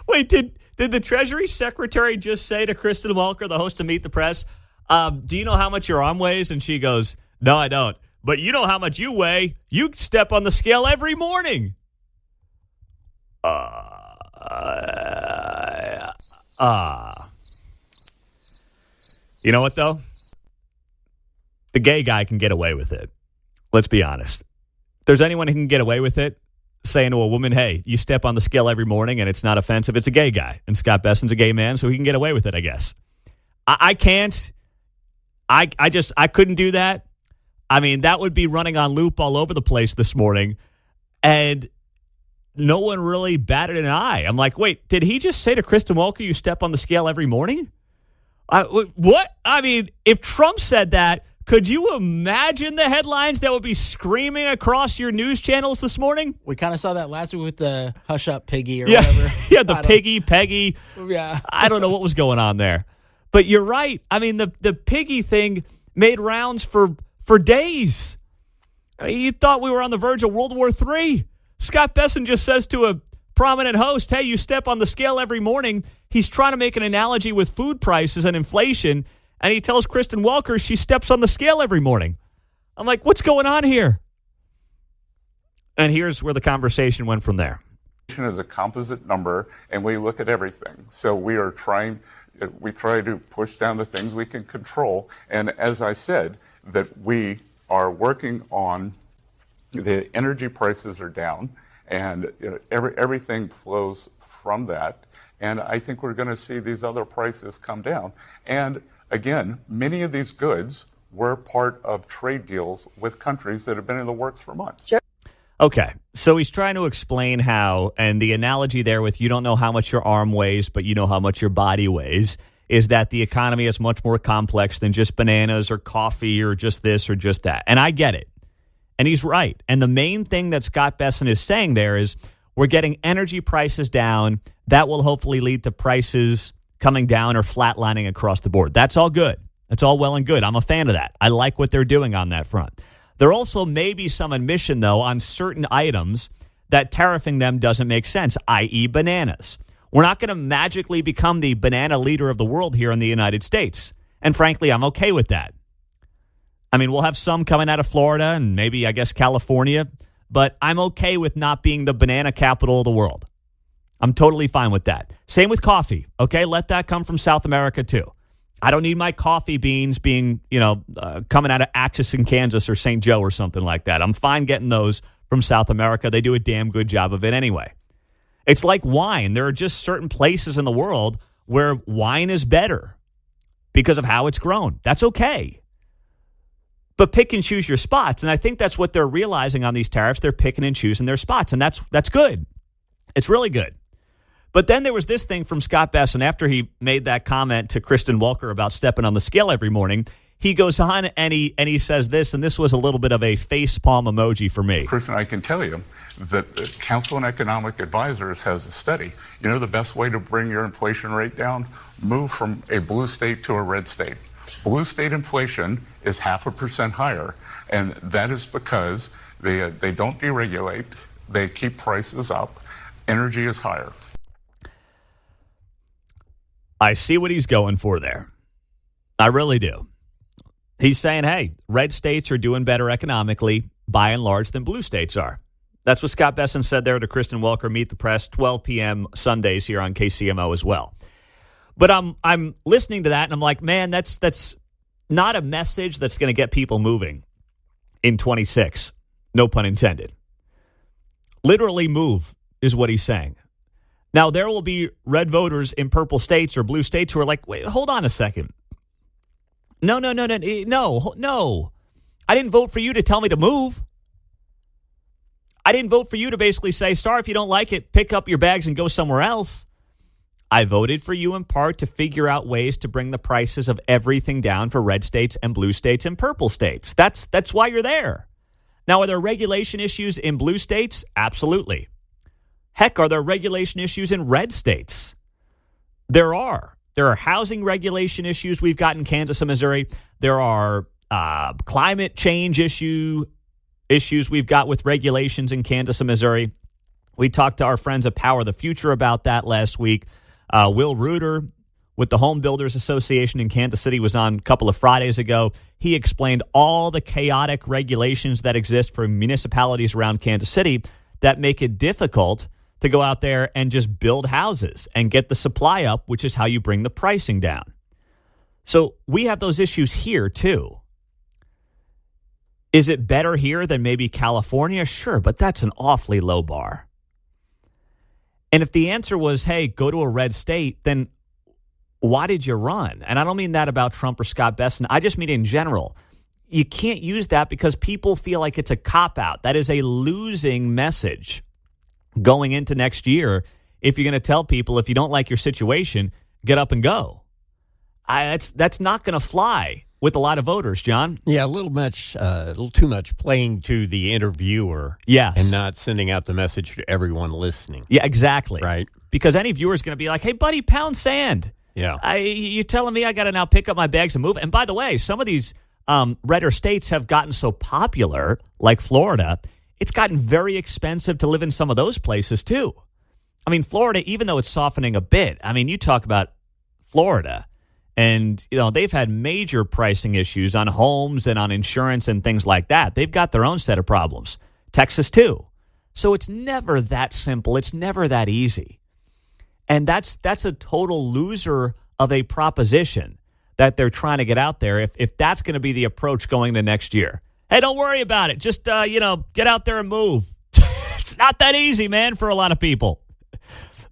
Speaker 1: Wait, did the Treasury Secretary just say to Kristen Welker, the host of Meet the Press, do you know how much your arm weighs? And she goes, no, I don't. But you know how much you weigh. You step on the scale every morning. You know what, though? The gay guy can get away with it. Let's be honest. If there's anyone who can get away with it, saying to a woman, hey, you step on the scale every morning and it's not offensive, it's a gay guy. And Scott Besson's a gay man, so he can get away with it, I guess. I can't. I couldn't do that. I mean, that would be running on loop all over the place this morning. And no one really batted an eye. I'm like, wait, did he just say to Kristen Welker, you step on the scale every morning? What? I mean, if Trump said that, could you imagine the headlines that would be screaming across your news channels this morning?
Speaker 2: We kind of saw that last week with the Hush Up Piggy or whatever.
Speaker 1: Yeah, the Piggy, Peggy.
Speaker 2: Yeah.
Speaker 1: I don't know what was going on there. But you're right. I mean, the Piggy thing made rounds for days. I mean, you thought we were on the verge of World War III. Scott Besson just says to a prominent host, hey, you step on the scale every morning. He's trying to make an analogy with food prices and inflation. And he tells Kristen Welker she steps on the scale every morning. I'm like, what's going on here? And here's where the conversation went from there.
Speaker 8: Is a composite number, and we look at everything. So we try to push down the things we can control. And as I said, that we are working on the energy prices are down, and everything flows from that. And I think we're going to see these other prices come down. And again, many of these goods were part of trade deals with countries that have been in the works for months.
Speaker 11: Sure.
Speaker 1: Okay, so he's trying to explain how, and the analogy there with you don't know how much your arm weighs, but you know how much your body weighs, is that the economy is much more complex than just bananas or coffee or just this or just that. And I get it. And he's right. And the main thing that Scott Besson is saying there is we're getting energy prices down. That will hopefully lead to prices coming down or flatlining across the board. That's all good. That's all well and good. I'm a fan of that. I like what they're doing on that front. There also may be some admission, though, on certain items that tariffing them doesn't make sense, i.e. bananas. We're not going to magically become the banana leader of the world here in the United States. And frankly, I'm okay with that. I mean, we'll have some coming out of Florida and maybe, I guess, California, but I'm okay with not being the banana capital of the world. I'm totally fine with that. Same with coffee, okay? Let that come from South America, too. I don't need my coffee beans being, coming out of Atchison, Kansas or St. Joe or something like that. I'm fine getting those from South America. They do a damn good job of it anyway. It's like wine. There are just certain places in the world where wine is better because of how it's grown. That's okay. But pick and choose your spots. And I think that's what they're realizing on these tariffs. They're picking and choosing their spots. And that's good. It's really good. But then there was this thing from Scott Besson after he made that comment to Kristen Welker about stepping on the scale every morning. He goes on and he says this, and this was a little bit of a facepalm emoji for me.
Speaker 8: Kristen, I can tell you that the Council on Economic Advisors has a study. You know the best way to bring your inflation rate down? Move from a blue state to a red state. Blue state inflation is 0.5% higher, and that is because they don't deregulate, they keep prices up, energy is higher.
Speaker 1: I see what he's going for there. I really do. He's saying, hey, red states are doing better economically by and large than blue states are. That's what Scott Besson said there to Kristen Welker, Meet the Press, 12 p.m. Sundays here on KCMO as well. But I'm listening to that, and I'm like, man, that's not a message that's going to get people moving in 26. No pun intended. Literally move is what he's saying. Now, there will be red voters in purple states or blue states who are like, wait, hold on a second. No. I didn't vote for you to tell me to move. I didn't vote for you to basically say, Star, if you don't like it, pick up your bags and go somewhere else. I voted for you in part to figure out ways to bring the prices of everything down for red states and blue states and purple states. That's why you're there. Now, are there regulation issues in blue states? Absolutely. Heck, are there regulation issues in red states? There are. There are housing regulation issues we've got in Kansas and Missouri. There are climate change issues we've got with regulations in Kansas and Missouri. We talked to our friends at Power the Future about that last week. Will Reuter with the Home Builders Association in Kansas City was on a couple of Fridays ago. He explained all the chaotic regulations that exist for municipalities around Kansas City that make it difficult to go out there and just build houses and get the supply up, which is how you bring the pricing down. So we have those issues here, too. Is it better here than maybe California? Sure, but that's an awfully low bar. And if the answer was, hey, go to a red state, then why did you run? And I don't mean that about Trump or Scott Besson. I just mean in general. You can't use that because people feel like it's a cop-out. That is a losing message going into next year if you're going to tell people if you don't like your situation, get up and go. That's not going to fly with a lot of voters, John.
Speaker 3: Yeah, a little too much playing to the interviewer.
Speaker 1: Yes.
Speaker 3: And not sending out the message to everyone listening.
Speaker 1: Yeah, exactly.
Speaker 3: Right.
Speaker 1: Because any viewer is going to be like, hey, buddy, pound sand.
Speaker 3: Yeah.
Speaker 1: You're telling me I got to now pick up my bags and move? And by the way, some of these redder states have gotten so popular, like Florida, it's gotten very expensive to live in some of those places, too. I mean, Florida, even though it's softening a bit, I mean, you talk about Florida, and, they've had major pricing issues on homes and on insurance and things like that. They've got their own set of problems. Texas, too. So it's never that simple. It's never that easy. And that's a total loser of a proposition that they're trying to get out there if that's going to be the approach going to next year. Hey, don't worry about it. Just, get out there and move. It's not that easy, man, for a lot of people.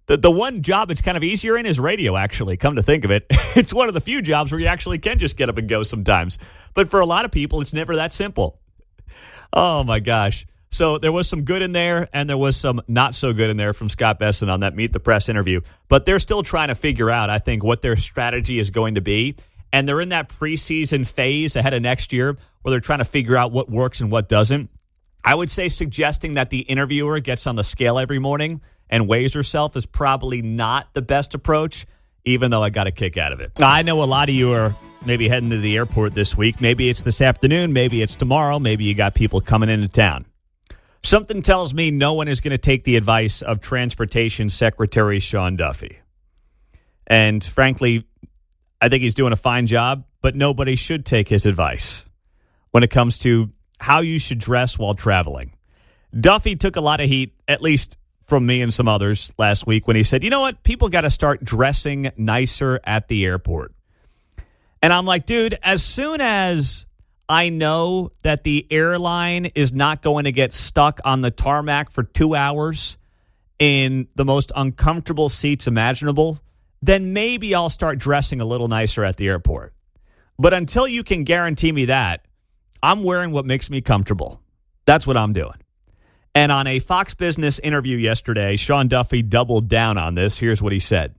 Speaker 1: The one job that's kind of easier in is radio, actually, come to think of it. It's one of the few jobs where you actually can just get up and go sometimes. But for a lot of people, it's never that simple. Oh, my gosh. So there was some good in there, and there was some not so good in there from Scott Besson on that Meet the Press interview. But they're still trying to figure out, I think, what their strategy is going to be. And they're in that preseason phase ahead of next year where they're trying to figure out what works and what doesn't. I would say suggesting that the interviewer gets on the scale every morning and weighs herself is probably not the best approach, even though I got a kick out of it. I know a lot of you are maybe heading to the airport this week. Maybe it's this afternoon. Maybe it's tomorrow. Maybe you got people coming into town. Something tells me no one is going to take the advice of Transportation Secretary Sean Duffy. And frankly, I think he's doing a fine job, but nobody should take his advice when it comes to how you should dress while traveling. Duffy took a lot of heat, at least from me and some others last week, when he said, you know what, people got to start dressing nicer at the airport. And I'm like, dude, as soon as I know that the airline is not going to get stuck on the tarmac for 2 hours in the most uncomfortable seats imaginable, then maybe I'll start dressing a little nicer at the airport. But until you can guarantee me that, I'm wearing what makes me comfortable. That's what I'm doing. And on a Fox Business interview yesterday, Sean Duffy doubled down on this. Here's what he said.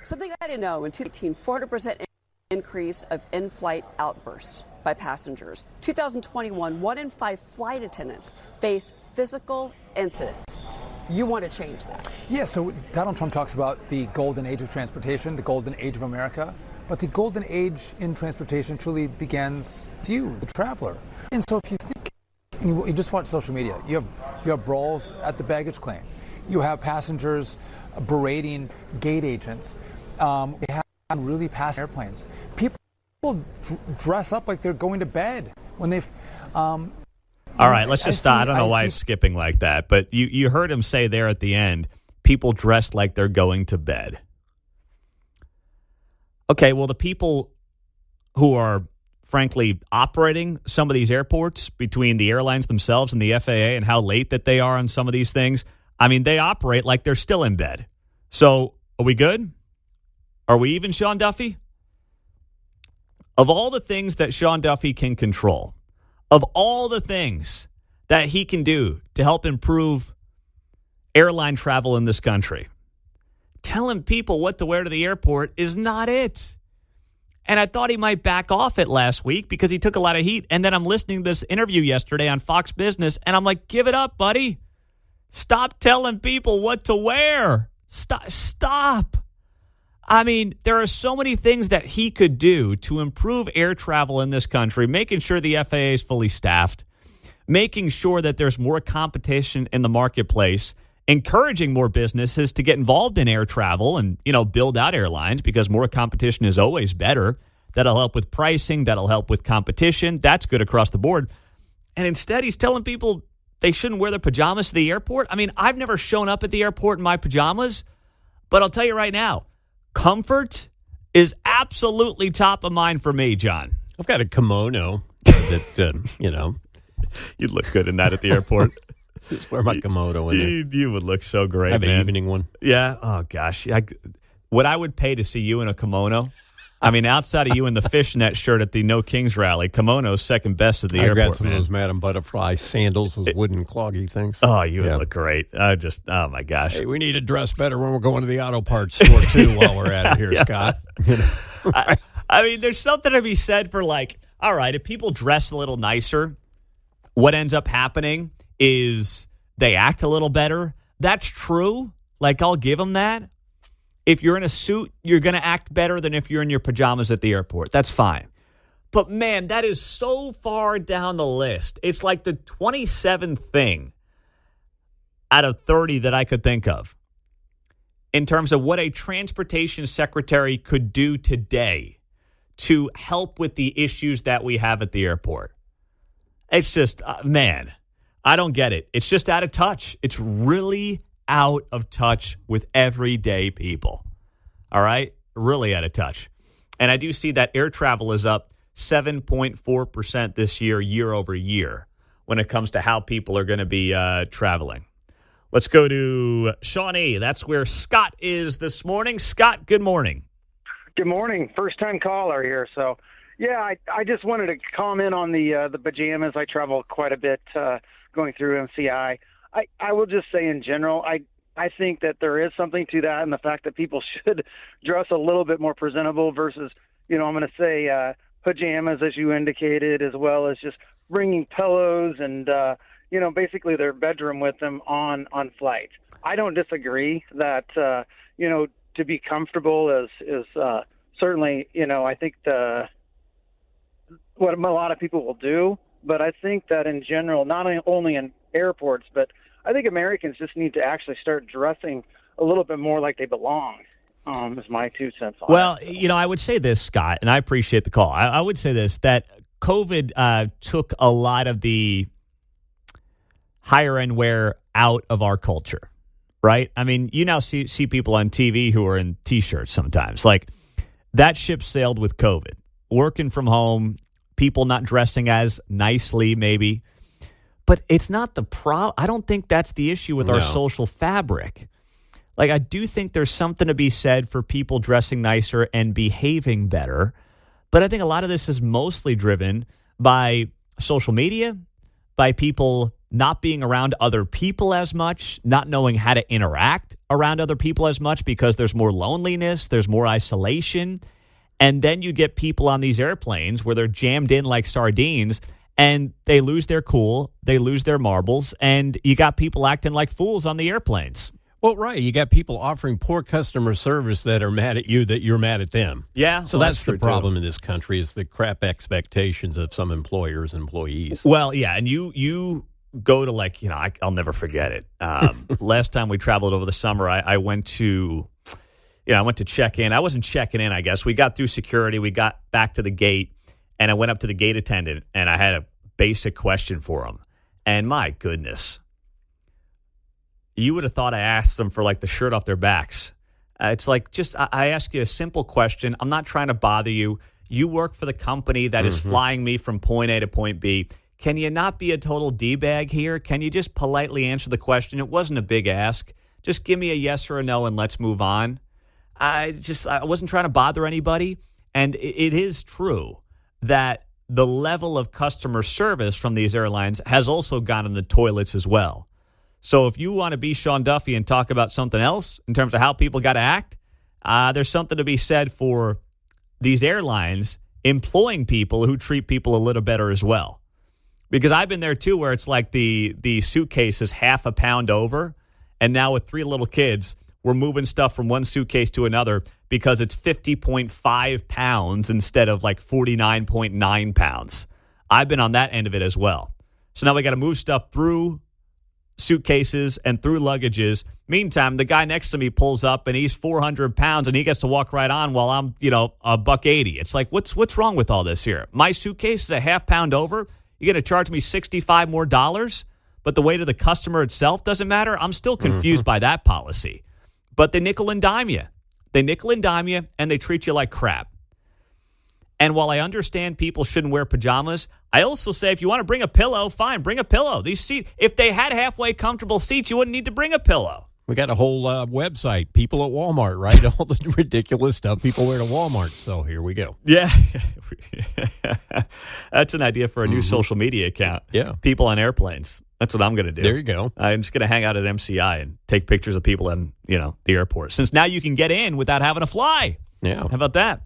Speaker 12: Something I didn't know in 2018, 400% increase of in-flight outbursts by passengers. 2021, 1 in 5 flight attendants faced physical incidents. You want to change that?
Speaker 13: Yeah, so Donald Trump talks about the golden age of transportation, the golden age of America. But the golden age in transportation truly begins with you, the traveler. And so if you think, and you just watch social media, you have brawls at the baggage claim. You have passengers berating gate agents. We have really past airplanes. People dress up like they're going to bed when they've...
Speaker 1: All right, let's just stop. I don't know why it's skipping like that, but you heard him say there at the end, people dress like they're going to bed. Okay, well, the people who are, frankly, operating some of these airports between the airlines themselves and the FAA and how late that they are on some of these things, I mean, they operate like they're still in bed. So are we good? Are we even, Sean Duffy? Of all the things that Sean Duffy can control, of all the things that he can do to help improve airline travel in this country, telling people what to wear to the airport is not it. And I thought he might back off it last week because he took a lot of heat. And then I'm listening to this interview yesterday on Fox Business, and I'm like, give it up, buddy. Stop telling people what to wear. Stop. I mean, there are so many things that he could do to improve air travel in this country, making sure the FAA is fully staffed, making sure that there's more competition in the marketplace, encouraging more businesses to get involved in air travel and, build out airlines because more competition is always better. That'll help with pricing. That'll help with competition. That's good across the board. And instead, he's telling people they shouldn't wear their pajamas to the airport. I mean, I've never shown up at the airport in my pajamas, but I'll tell you right now, comfort is absolutely top of mind for me, John.
Speaker 3: I've got a kimono that,
Speaker 1: You'd look good in that at the airport.
Speaker 3: Just wear my kimono in there.
Speaker 1: You would look so great,
Speaker 3: I have
Speaker 1: man.
Speaker 3: an evening one.
Speaker 1: Yeah. Oh, gosh. What I would pay to see you in a kimono, I mean, outside of you in the fishnet shirt at the No Kings rally, kimono's second best at the airport,
Speaker 3: got some of those Madame Butterfly sandals, those wooden cloggy things.
Speaker 1: Oh, you would look great. Oh, my gosh.
Speaker 3: Hey, we need to dress better when we're going to the auto parts store, too, while we're at it here, Scott.
Speaker 1: I mean, there's something to be said for all right, if people dress a little nicer, what ends up happening is they act a little better. That's true. I'll give them that. If you're in a suit, you're going to act better than if you're in your pajamas at the airport. That's fine. But, man, that is so far down the list. It's like the 27th thing out of 30 that I could think of in terms of what a transportation secretary could do today to help with the issues that we have at the airport. It's just, man, I don't get it. It's just out of touch. It's really out of touch with everyday people. All right? Really out of touch. And I do see that air travel is up 7.4% this year over year, when it comes to how people are going to be traveling. Let's go to Shawnee. That's where Scott is this morning. Scott, good morning.
Speaker 14: Good morning. First-time caller here. So, yeah, I just wanted to comment on the pajamas. I travel quite a bit going through MCI. I will just say in general, I think that there is something to that, and the fact that people should dress a little bit more presentable versus, I'm going to say pajamas, as you indicated, as well as just bringing pillows and, basically their bedroom with them on flights. I don't disagree that, to be comfortable is certainly, I think what a lot of people will do. But I think that in general, not only in airports, but I think Americans just need to actually start dressing a little bit more like they belong. Is my 2 cents on it.
Speaker 1: I would say this, Scott, and I appreciate the call. I would say this, that COVID took a lot of the higher end wear out of our culture, right? I mean, you now see people on TV who are in T-shirts sometimes. Like, that ship sailed with COVID. Working from home, people not dressing as nicely maybe. But it's not the problem. I don't think that's the issue with our social fabric. Like, I do think there's something to be said for people dressing nicer and behaving better. But I think a lot of this is mostly driven by social media, by people not being around other people as much, not knowing how to interact around other people as much because there's more loneliness, there's more isolation. And then you get people on these airplanes where they're jammed in like sardines, and they lose their cool, they lose their marbles, and you got people acting like fools on the airplanes.
Speaker 3: Well, right. You got people offering poor customer service that are mad at you that you're mad at them.
Speaker 1: Yeah.
Speaker 3: So that's the problem in this country, is the crap expectations of some employers and employees.
Speaker 1: Well, yeah, and you go to I'll never forget it. Last time we traveled over the summer, I went to check in. I wasn't checking in, I guess. We got through security. We got back to the gate, and I went up to the gate attendant, and I had a basic question for him. And my goodness, you would have thought I asked them for the shirt off their backs. It's like, I ask you a simple question. I'm not trying to bother you. You work for the company that is flying me from point A to point B. Can you not be a total D-bag here? Can you just politely answer the question? It wasn't a big ask. Just give me a yes or a no and let's move on. I wasn't trying to bother anybody. And it is true that the level of customer service from these airlines has also gone in the toilets as well. So if you want to be Sean Duffy and talk about something else in terms of how people got to act, there's something to be said for these airlines employing people who treat people a little better as well. Because I've been there too, where it's like the suitcase is half a pound over, and now with 3 little kids, we're moving stuff from one suitcase to another because it's 50.5 pounds instead of 49.9 pounds. I've been on that end of it as well. So now we got to move stuff through suitcases and through luggages. Meantime, the guy next to me pulls up and he's 400 pounds and he gets to walk right on while I'm, $180. It's like, what's wrong with all this here? My suitcase is a half pound over. You're going to charge me $65 more, but the weight of the customer itself doesn't matter? I'm still confused by that policy. But they nickel and dime you. They nickel and dime you, and they treat you like crap. And while I understand people shouldn't wear pajamas, I also say if you want to bring a pillow, fine, bring a pillow. These seats, if they had halfway comfortable seats, you wouldn't need to bring a pillow.
Speaker 3: We got a whole website, people at Walmart, right? All the ridiculous stuff people wear to Walmart. So here we go.
Speaker 1: Yeah. That's an idea for a new social media account.
Speaker 3: Yeah.
Speaker 1: People on airplanes. That's what I'm going to do.
Speaker 3: There you go.
Speaker 1: I'm just going to hang out at MCI and take pictures of people in, the airport. Since now you can get in without having to fly.
Speaker 3: Yeah.
Speaker 1: How about that?